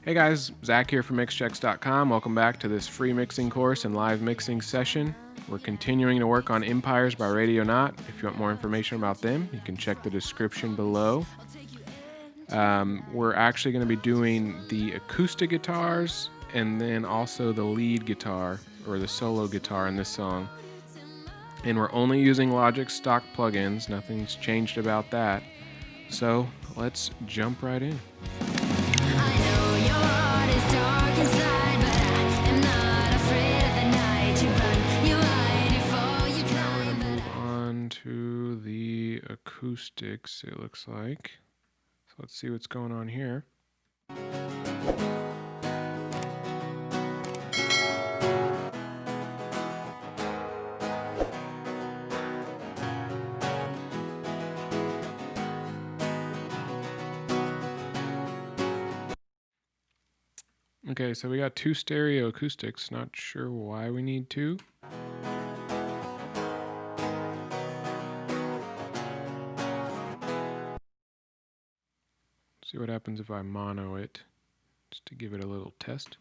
Hey guys, Zakk here from MixChecks.com. Welcome back to this free mixing course and live mixing session. We're continuing to work on Empires by Radio Not. If you want more information about them, you can check the description below. We're actually going to be doing the acoustic guitars and then also the lead guitar or the solo guitar in this song. And we're only using Logic stock plugins. Nothing's changed about that. So let's jump right in. To the acoustics, it looks like. So let's see what's going on here. Okay, so we got two stereo acoustics. Not sure why we need two. See what happens if I mono it, just to give it a little test.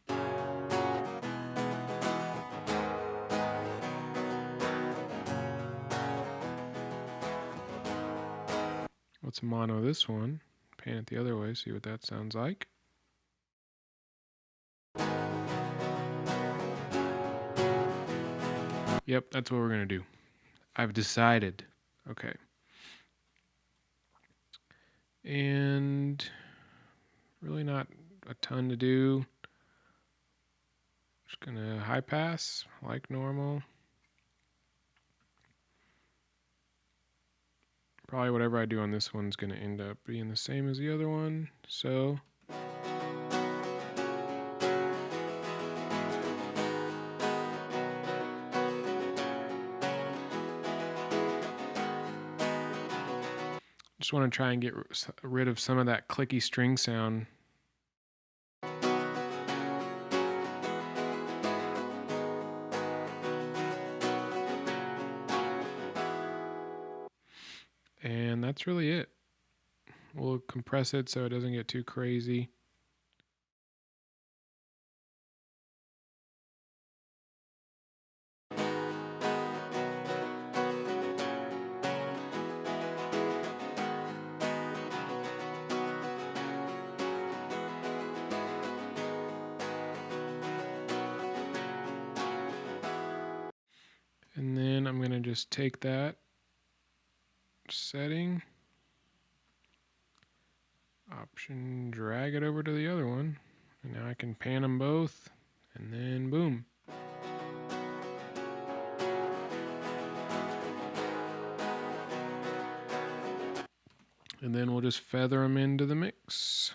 Let's mono this one, pan it the other way, see what that sounds like. Yep, that's what we're gonna do. I've decided. Okay. And really not a ton to do. Just gonna high pass like normal. Probably whatever I do on this one's gonna end up being the same as the other one. So just want to try and get rid of some of that clicky string sound. And that's really it. We'll compress it so it doesn't get too crazy. And then I'm going to just take that setting, option, drag it over to the other one. And now I can pan them both, and then boom. And then we'll just feather them into the mix.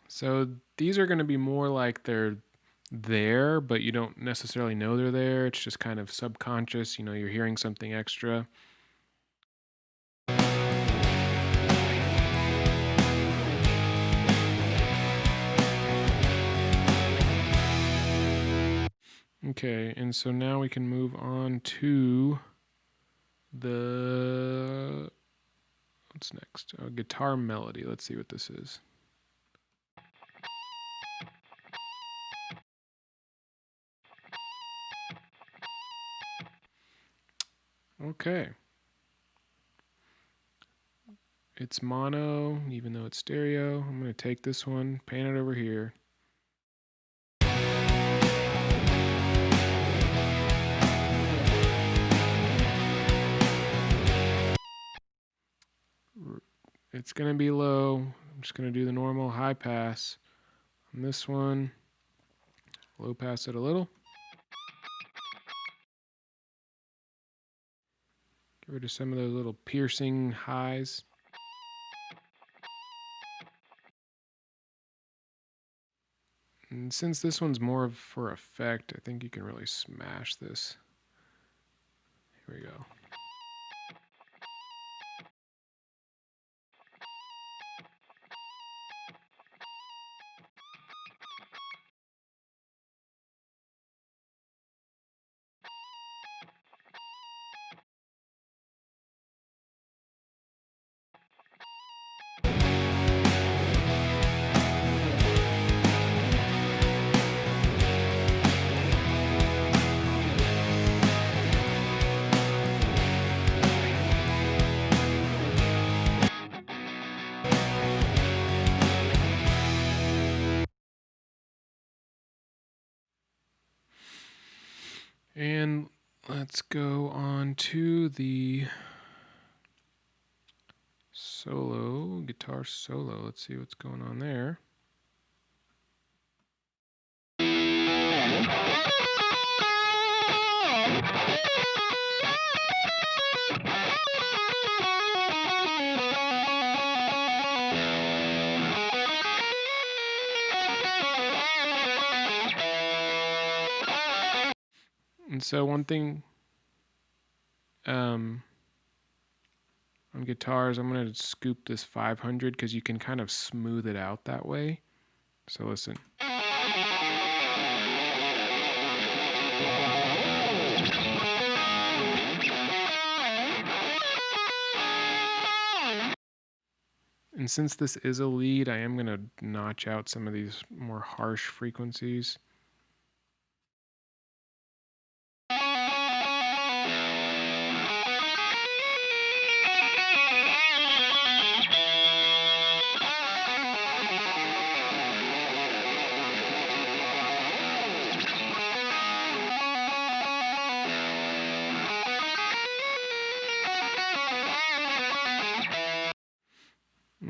So these are going to be more like they're there, but you don't necessarily know they're there. It's just kind of subconscious. You know, you're hearing something extra. Okay, and so now we can move on to the, what's next? Guitar melody. Let's see what this is. Okay. It's mono, even though it's stereo. I'm going to take this one, pan it over here. It's going to be low. I'm just going to do the normal high pass on this one. Low pass it a little. Get rid of some of those little piercing highs. And since this one's more for effect, I think you can really smash this. Here we go. And let's go on to the solo, guitar solo. Let's see what's going on there. And so one thing on guitars, I'm going to scoop this 500 because you can kind of smooth it out that way. So listen. And since this is a lead, I am going to notch out some of these more harsh frequencies.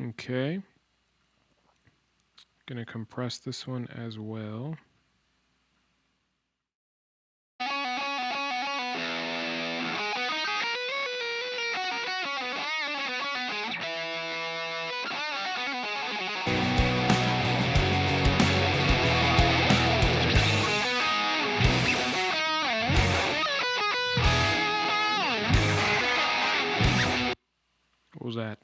Okay. Gonna compress this one as well. What was that?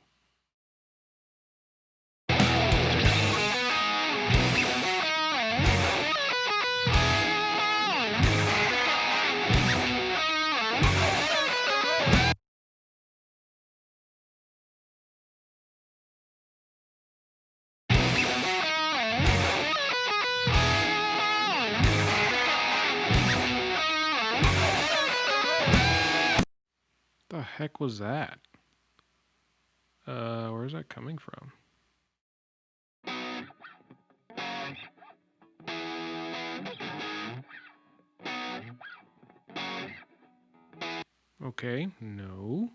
The heck was that? Where's that coming from? Okay, no.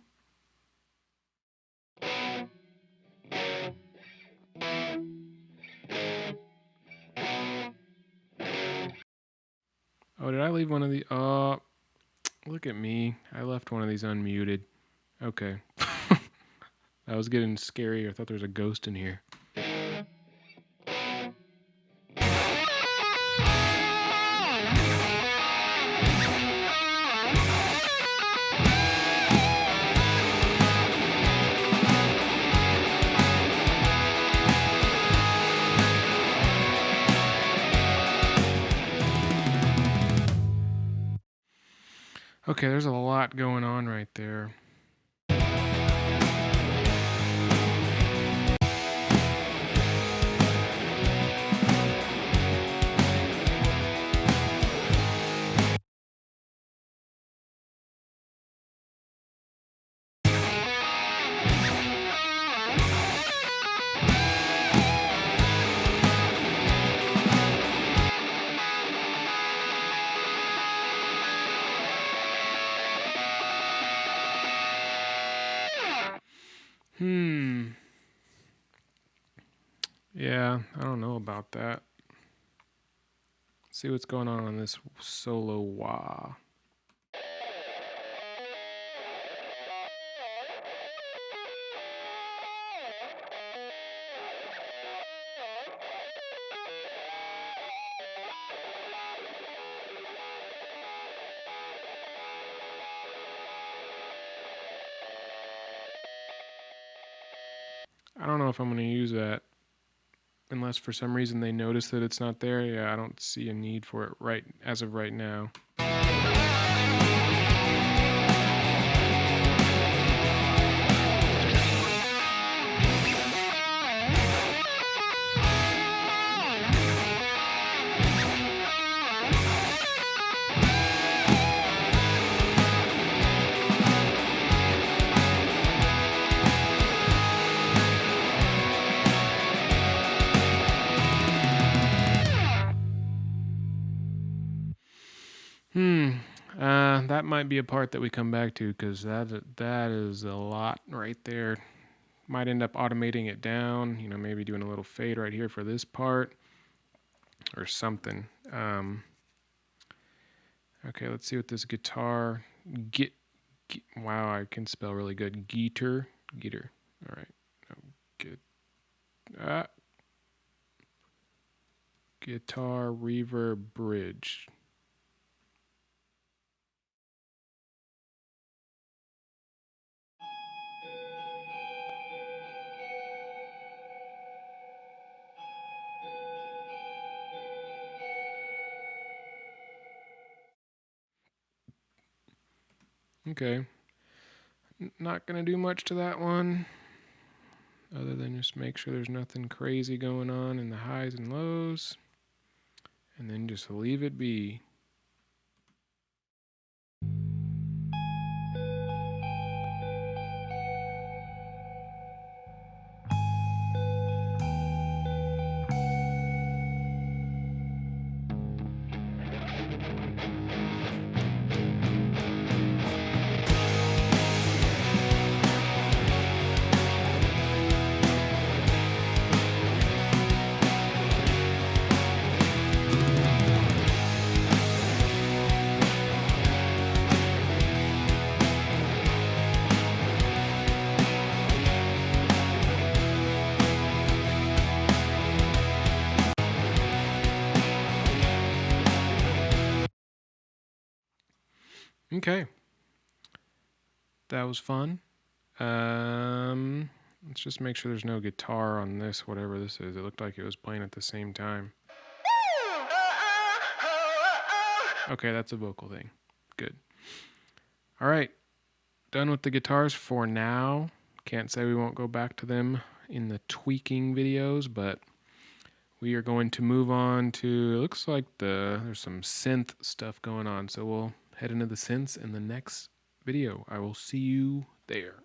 Oh, did I leave one of the... look at me. I left one of these unmuted. Okay. That was getting scary. I thought there was a ghost in here. Okay, there's a lot going on right there. Yeah, I don't know about that. Let's see what's going on this solo wah. I don't know if I'm going to use that. Unless for some reason they notice that it's not there. Yeah, I don't see a need for it right as of right now. That might be a part that we come back to because that is a lot right there. Might end up automating it down, maybe doing a little fade right here for this part or something. Okay, let's see what this guitar wow, I can spell really good. Geeter. All right. No, good. Guitar reverb bridge. Okay. Not going to do much to that one other than just make sure there's nothing crazy going on in the highs and lows, and then just leave it be. Okay. That was fun. Let's just make sure there's no guitar on this, whatever this is. It looked like it was playing at the same time. Okay, that's a vocal thing. Good. All right. Done with the guitars for now. Can't say we won't go back to them in the tweaking videos, but we are going to move on to, it looks like there's some synth stuff going on, so we'll head into the synths in the next video. I will see you there.